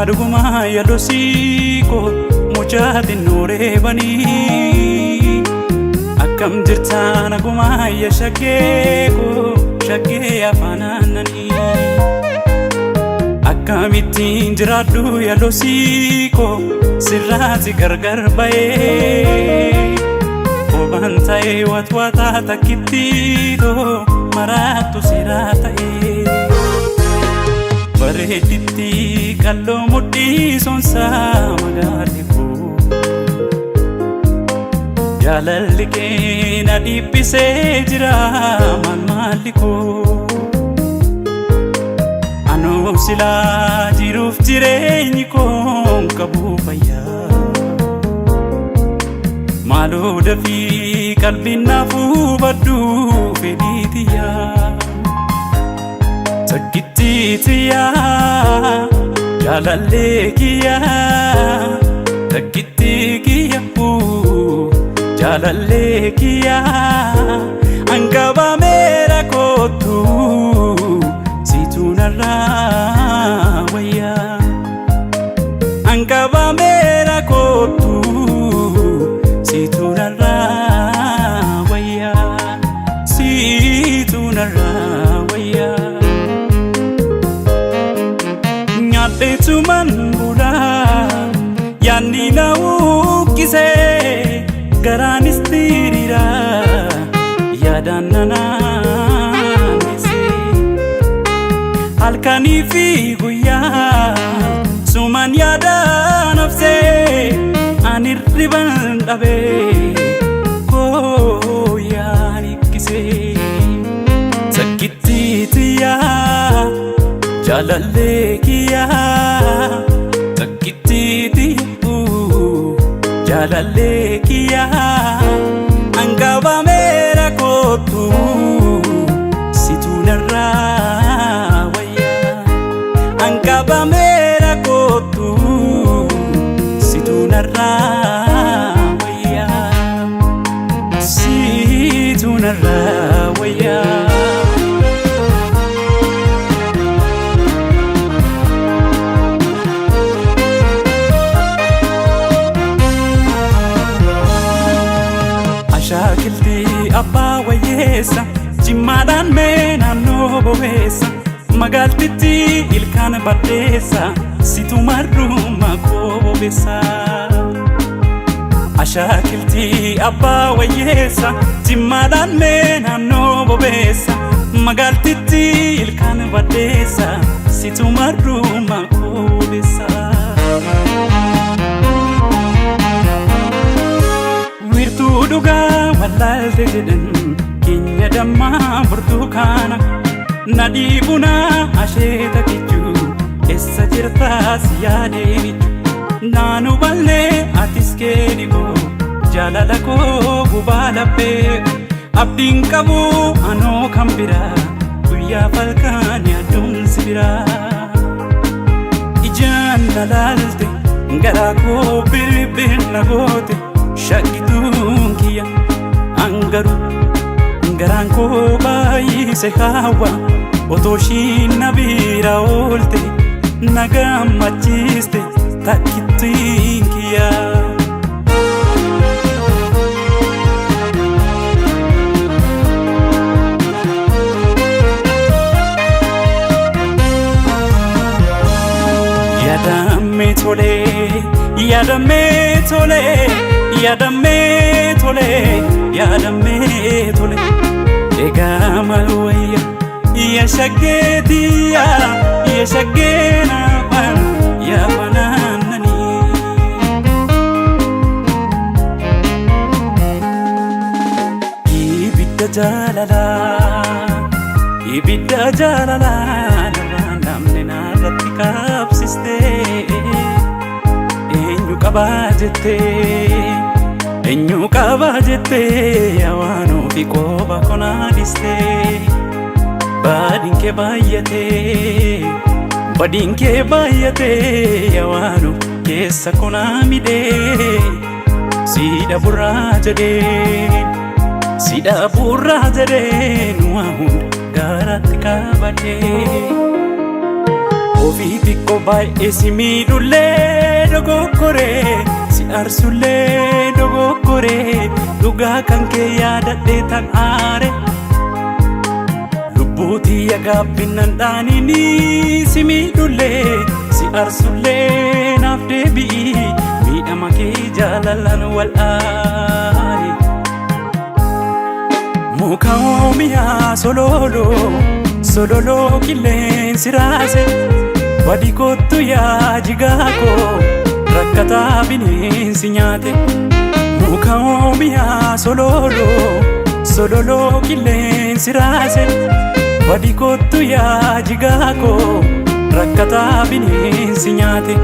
dhuguma yaalosiiko mucaatiin nooreebanii akkam jirta naguma yaa shaggeeko shaggee afaan aannanii akkamittiin jiraadhu yaalosiiko sirraati gargar ba'ee obaan ta'ee watwaataa takkittiitoo maraattu siraa ta'ee bareeditti qalloo mudhii sonsaa magaatti koo jaalalli kee na dhiibisee jira maalli koo anoo silaa jiruuf jireenyi koo qabuu fayyaa maaloo dafii qalbiin naaf hubadhu fedhiitiyyaa takkittiitiyyaa jaalallee kiyyaa takkittii kiyyuu jaalallee kiyyaa angabameera kootu situu narraa wayyaa angabameera kootu situu narraa wayyaa situu narraa wayyaa nyaadheetuman bulaa yaanni na ukkisee garaanis diriira yaadaan nanaanese halkanii fi guyyaa suman yaada nafsee ani riban dhabee kooyaan ikkisee takkittiitiyyaa jaalallee kiyyaa takkittiitiyuu jaalallee kiyyaa angabameera kootu situu narraa wayyaa angabameera kootu situu narraa wayyaa situu narraa wayyaa shaakiltii abbaa wayyeessa jimmaadhaan mee naannoo bobeessa magaaltitti ilkaan baddeessa situ marrummaa koo bobeessa ashaakiltii abbaa wayyeessa jimmaadhaan mee naannoo bobeessa magaaltitti ilkaan baddeessa situ marrummaa koo bobeessa wirtuu dhugaa wallaalte jedhan keenya dammaa burtukaana nadhiibuna asheeta kichuu eessa jirtaas yaadeeni naanu ballee atis keeni koo jaalala koo gubaa laphee abdiin qabu anoo kan biraa guyyaa falkaan yaadduunsi biraa ijaan lalaalte garaa koo birbirna goote shakkituun kiyya angaru garaan koo baay'ise hawa otoo ishiin na bira oolte na gammachiiste takkittiin kiyya yaadamee tolee yaadamee tolee yaadamee tolee yaadamee tolee egaa maal wayya yaa shaggeetiyyaa yaa shaggeena afaan yaa fanaananii ibidda jaalalaa narraan namne naarratti kaabsistee eenyu qabaa jettee eenyu qabaa jettee waan ofii qooba konaadhistee badin ke bayyate yawaanu keessa konaa midhee siidha burraa jedhee nuwa hunda gaaratti qabadhee ofii xiqqoo baay'ee si miidhullee dogoggoree si aarsullee dogoggoree dhugaa kan kee yaadadhee tan aare lubbuutii yagaabbinan dhaanini si miidhullee si aarsullee naaf deebi'i miidhama kee jaalalaan wal'aani muka oomiyaa sololoo qilleensi raase wadi kottu yaa jigaako rakkataa bineensi nyaate muka oomiyaa sololoo qilleensi raase wadi kottu yaa jigaako rakkataa bineensi nyaate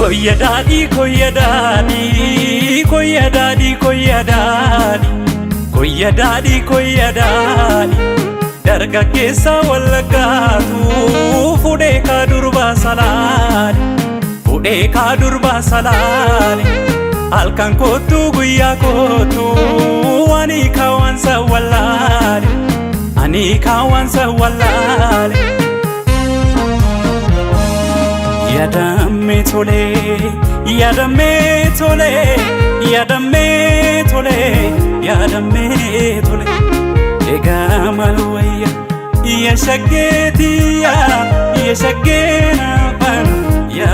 koyya daadhii koyya daadhii koyya daadhii koyya daadhii koyya daadhii koyya daadhii dargaggeessa wallaggaatu fudhee kaa durbaa salaale fudhee kaa durbaa salaale halkan kottu guyyaa kottu ani kaawansa wallaale ani kaawansa wallaale yaadammee tolee yaadammee tolee yaadammee tolee yaadammee tolee egaa maal wayya ya shaggeetiya ya shaggeena ban ya